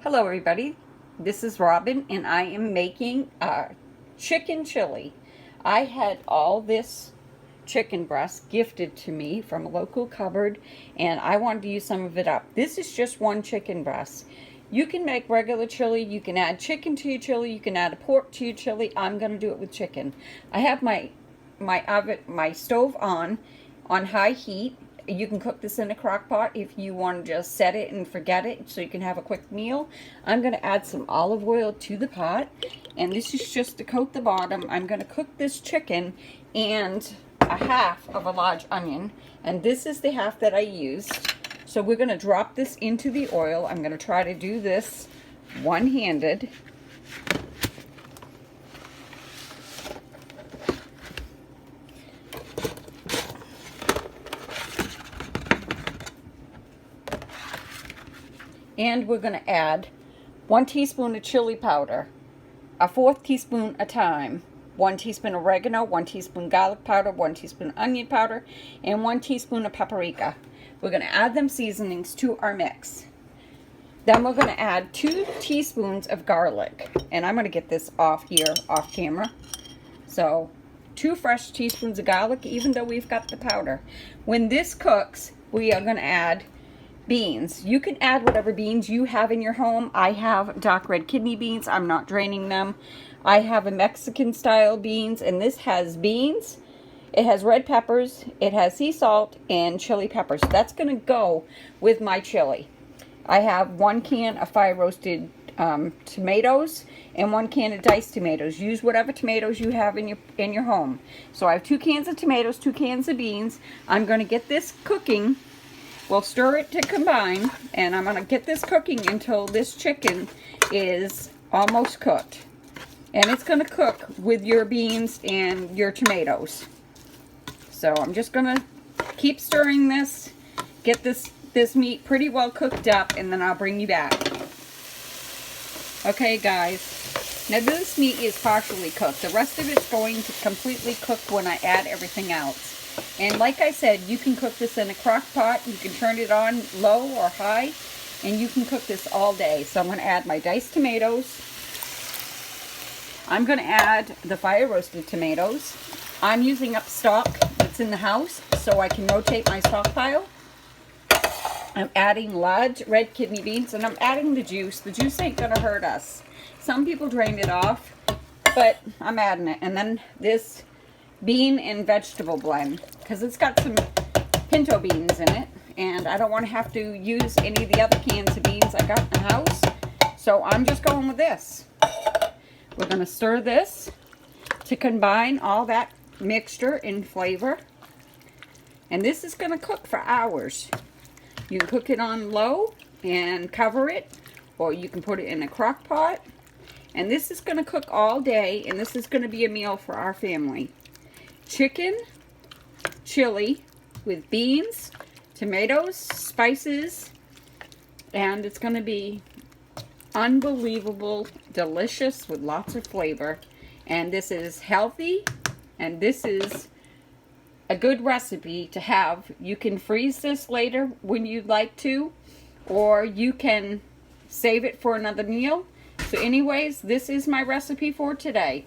Hello everybody, this is Robin and I am making chicken chili. I had all this chicken breast gifted to me from a local cupboard and I wanted to use some of it up. This is just one chicken breast. You can make regular chili, you can add chicken to your chili, you can add a pork to your chili. I'm going to do it with chicken. I have my stove on high heat. You can cook this in a crock pot if you want to just set it and forget it so you can have a quick meal. I'm going to add some olive oil to the pot, and this is just to coat the bottom. I'm going to cook this chicken and a half of a large onion, and this is the half that I used. So we're going to drop this into the oil. I'm going to try to do this one-handed. And we're going to add 1 teaspoon of chili powder, a 1/4 teaspoon a thyme, 1 teaspoon oregano, 1 teaspoon garlic powder, 1 teaspoon onion powder, and 1 teaspoon of paprika. We're going to add them seasonings to our mix. Then we're going to add 2 teaspoons of garlic. And I'm going to get this off here, off camera. So 2 fresh teaspoons of garlic, even though we've got the powder. When this cooks, we are going to add beans. You can add whatever beans you have in your home. I have dark red kidney beans. I'm not draining them. I have a Mexican style beans, and this has beans. It has red peppers. It has sea salt and chili peppers. That's going to go with my chili. I have 1 can of fire roasted tomatoes and 1 can of diced tomatoes. Use whatever tomatoes you have in your home. So I have 2 cans of tomatoes, 2 cans of beans. I'm going to get this cooking. We'll stir it to combine, and I'm going to get this cooking until this chicken is almost cooked. And it's going to cook with your beans and your tomatoes. So I'm just going to keep stirring this, get this meat pretty well cooked up, and then I'll bring you back. Okay, guys. Now this meat is partially cooked. The rest of it's going to completely cook when I add everything else. And like I said, you can cook this in a crock pot. You can turn it on low or high, and you can cook this all day. So I'm going to add my diced tomatoes. I'm going to add the fire roasted tomatoes. I'm using up stock that's in the house so I can rotate my stockpile. I'm adding large red kidney beans, and I'm adding the juice. The juice ain't going to hurt us. Some people drain it off, but I'm adding it. And then this bean and vegetable blend, because it's got some pinto beans in it, and I don't want to have to use any of the other cans of beans I got in the house, so I'm just going with this. We're going to stir this to combine all that mixture and flavor, and this is going to cook for hours. You can cook it on low and cover it, or you can put it in a crock pot, and this is going to cook all day, and this is going to be a meal for our family. Chicken, chili with beans, tomatoes, spices, and it's going to be unbelievable, delicious with lots of flavor. And this is healthy, and this is a good recipe to have. You can freeze this later when you'd like to, or you can save it for another meal. So anyways, this is my recipe for today.